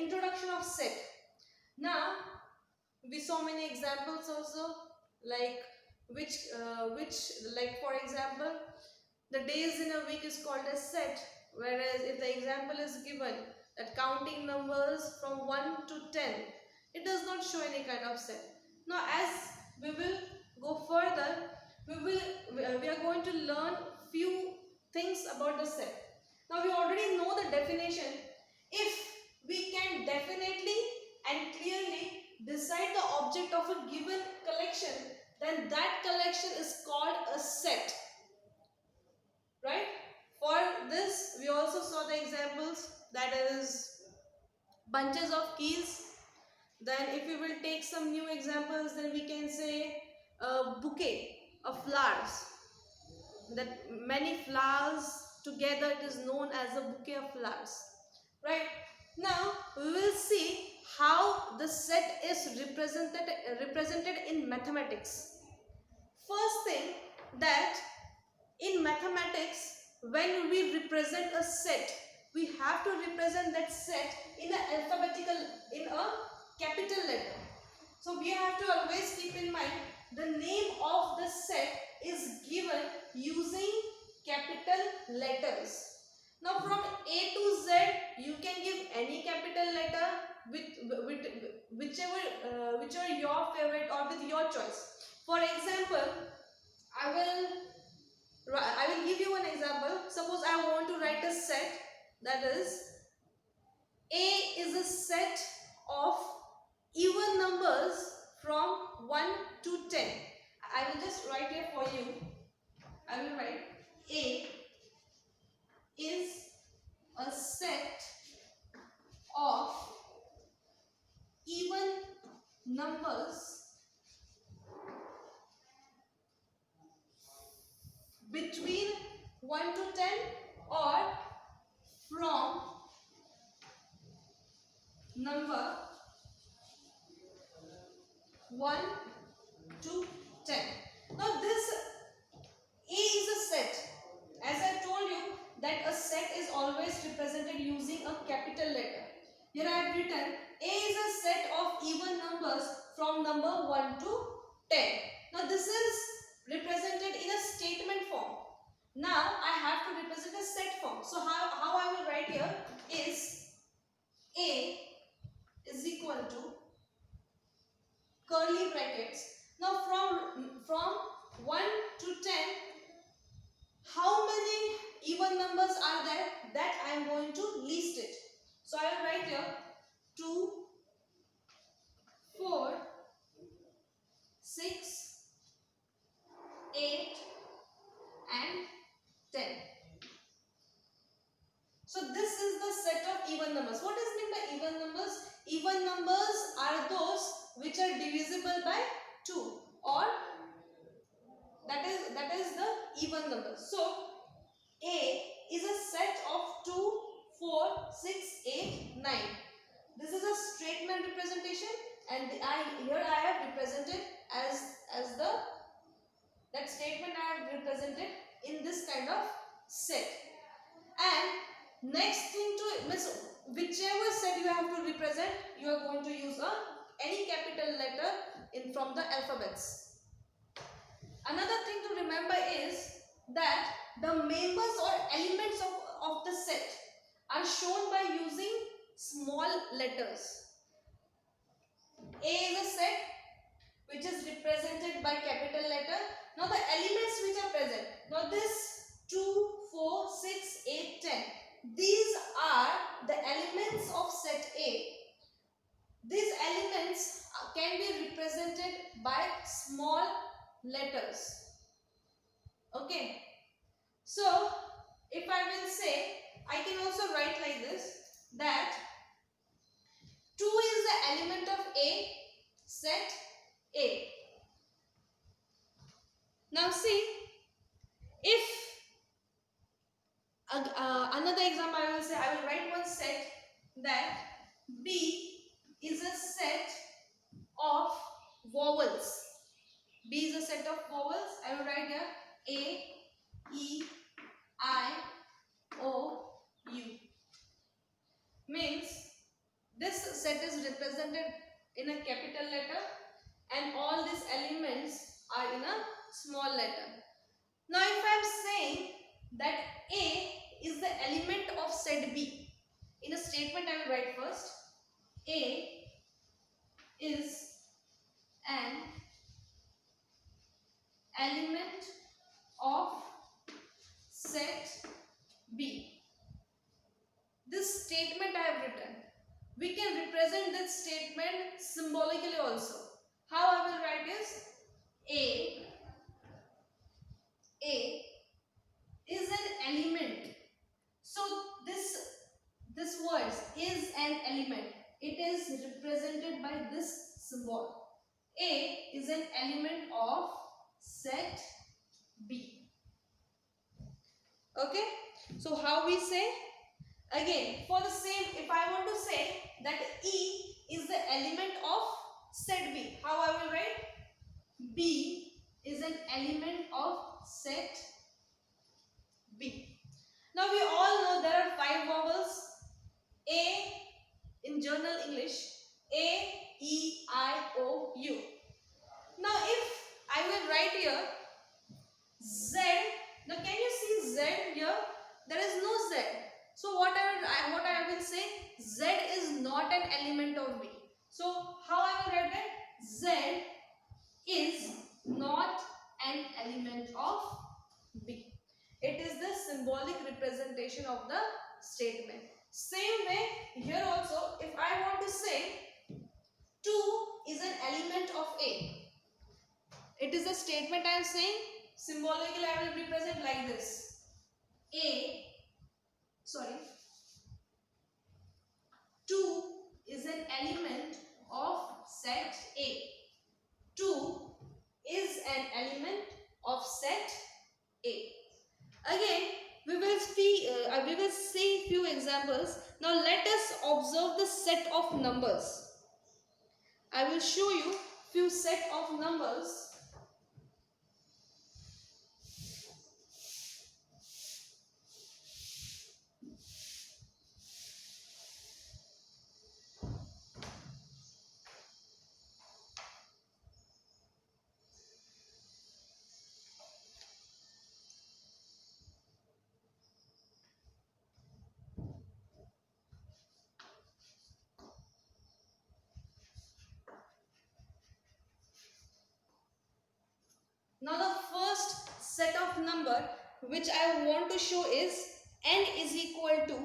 introduction of set. Now we saw many examples also, like which like for example, the days in a week is called as set, whereas if the example is given that counting numbers from 1 to 10, it does not show any kind of set. Now as we will go further, we are going to learn few things about the set. Now we already know the definition. If we can definitely and clearly decide the object of a given collection, then that collection is called a set, right? For this we also saw the examples, that is bunches of keys. Then if we will take some new examples, then we can say a bouquet of flowers, that many flowers together, it is known as a bouquet of flowers, right? Now we will see how the set is represented in mathematics. First thing, that in mathematics, when we represent a set, we have to represent that set in a capital letter. So we have to always keep in mind the name of the set is given using capital letters. Now from A to Z, you can give any capital letter with whichever your favorite or with your choice. For example, I will give you an example. Suppose I want to write a set, that is A is a set of even numbers from 1 to 10. I will just write here for you. I will write A is a set of even numbers between 1 to 10 or from number 1 to 10. Now this A is a set. As I told you that a set is always represented using a capital letter. Here I have written A is a set of even numbers from number 1 to 10. Now this is represented in a statement form. Now I have to represent a set form. So how I will write here is A is equal to curly brackets. Now from 1 to 10, how many even numbers are there, that I am going to list it. So I will write here 2, 4, 6, 8 and 10. So this is the set of even numbers. What is meant by even numbers? Even numbers are those which are divisible by 2, or that is the even numbers. So A is a set of 2, 4, 6, 8, 9. This is a statement representation, and here I have represented as that statement I have represented in this kind of set. And next thing to it means whichever set you have to represent, you are going to use any capital letter from the alphabets. Another thing to remember is that the members or elements of the set are shown by using small letters. A is a set which is represented by capital letter. Now the elements which are present, now this 2, 4, 6, 8, 10, these are the elements of set A. These elements can be represented by small letters. Okay, so if I will say, I can also write like this, that 2 is the element of A, set A. Now see, if another example I will say, I will write one set, that B is a set of vowels. B is a set of vowels. I will write here A, E, I, O, U. Means this represented in a capital letter and all these elements are in a small letter. Now if I am saying that A is the element of set B, in a statement I will write first, A is an element of set B. This statement I have written. We can represent this statement symbolically also. How I will write is A is an element. So this word is an element. It is represented by this symbol. A is an element of set B. Okay. So how we say? Again, for the same, if I want to say that E is the element of set B, how I will write? B is an element of set B. Now we all know there are 5 vowels. A in Journal English, A, E, I, O, U. Now if I will write here Z, now can you see Z here? There is no Z. So what I will say, Z is not an element of B. So how I will write that? Z is not an element of B. It is the symbolic representation of the statement. Same way here also, if I want to say 2 is an element of A. It is a statement I am saying. Symbolically I will represent like this. 2 is an element of set A. 2 is an element of set A. Again, we will see few examples. Now let us observe the set of numbers. I will show you few set of numbers. Now the first set of number which I want to show is n is equal to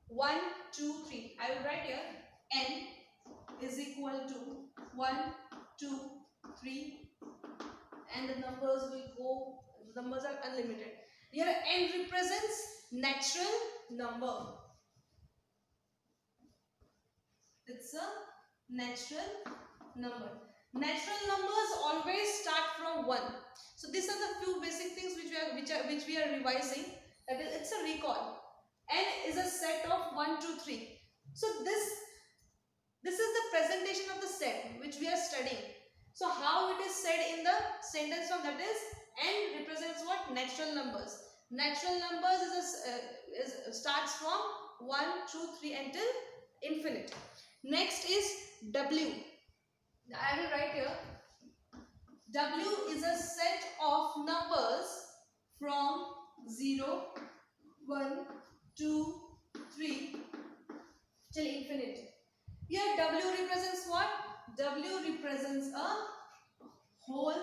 1, 2, 3. I will write here n is equal to 1, 2, 3 and the numbers are unlimited. Here n represents natural number. It's a natural number. Natural numbers always start from 1. So these are the few basic things which we are revising. That is, it's a recall. N is a set of 1, 2, 3. So this is the presentation of the set which we are studying. So how it is said in the sentence form, that is n represents what? Natural numbers. Natural numbers starts from 1, 2, 3 until infinite. Next is W. I will write here. W is a set of numbers from 0, 1, 2, 3 till infinity. Here W represents what? W represents a whole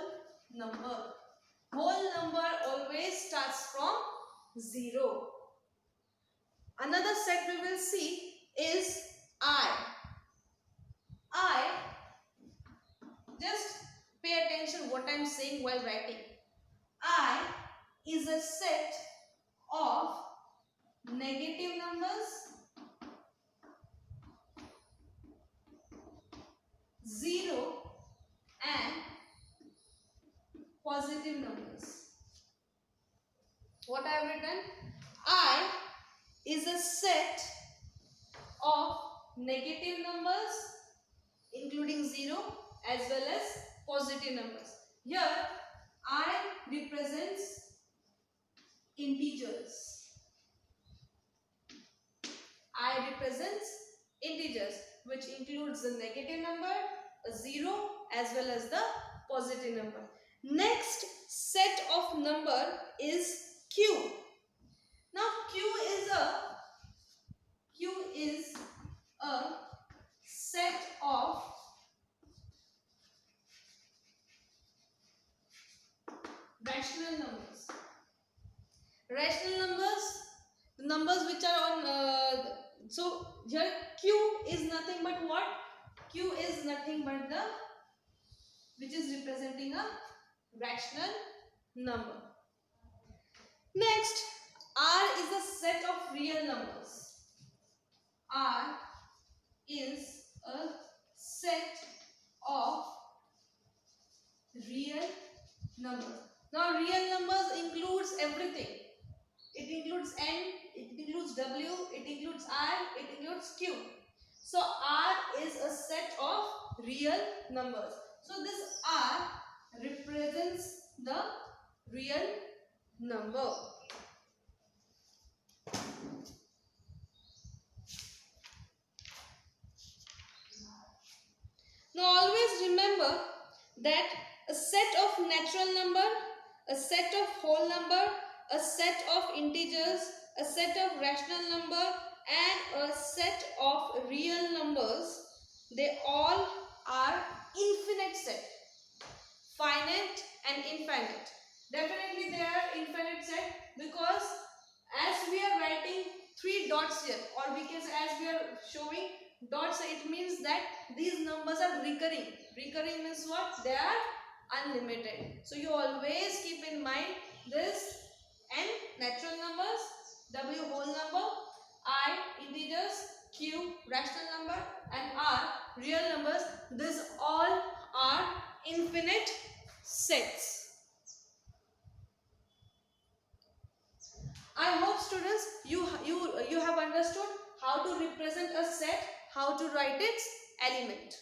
number. Whole number always starts from 0. Another set we will see is I. Just pay attention what I am saying while writing. I is a set of negative numbers, 0 and positive numbers. What I have written? I is a set of negative numbers including 0 as well as positive numbers. Here I represents integers. I represents integers which include includes the negative number, a 0, as well as the positive number. Next set of number is Q. Now Q is a set of rational numbers. Rational numbers, the numbers which are on so here Q is nothing but what? Q is nothing but the which is representing a rational number. Next, R is a set of real numbers. R is a set of real numbers. Now real numbers includes everything. It includes N, it includes W, it includes I, it includes Q. So R is a set of real numbers. So this R represents the real number. Now always remember that a set of natural number, a set of whole number, a set of integers, a set of rational number and a set of real numbers, they all are infinite set. Finite and infinite. Definitely they are infinite set because as we are writing 3 dots here, or we can say as we are showing dots, it means that these numbers are recurring. Recurring means what? They are unlimited. So you always keep in mind this: N natural numbers, W whole number, I integers, Q rational number and R real numbers. These all are infinite sets. I hope students you have understood how to represent a set, how to write its element.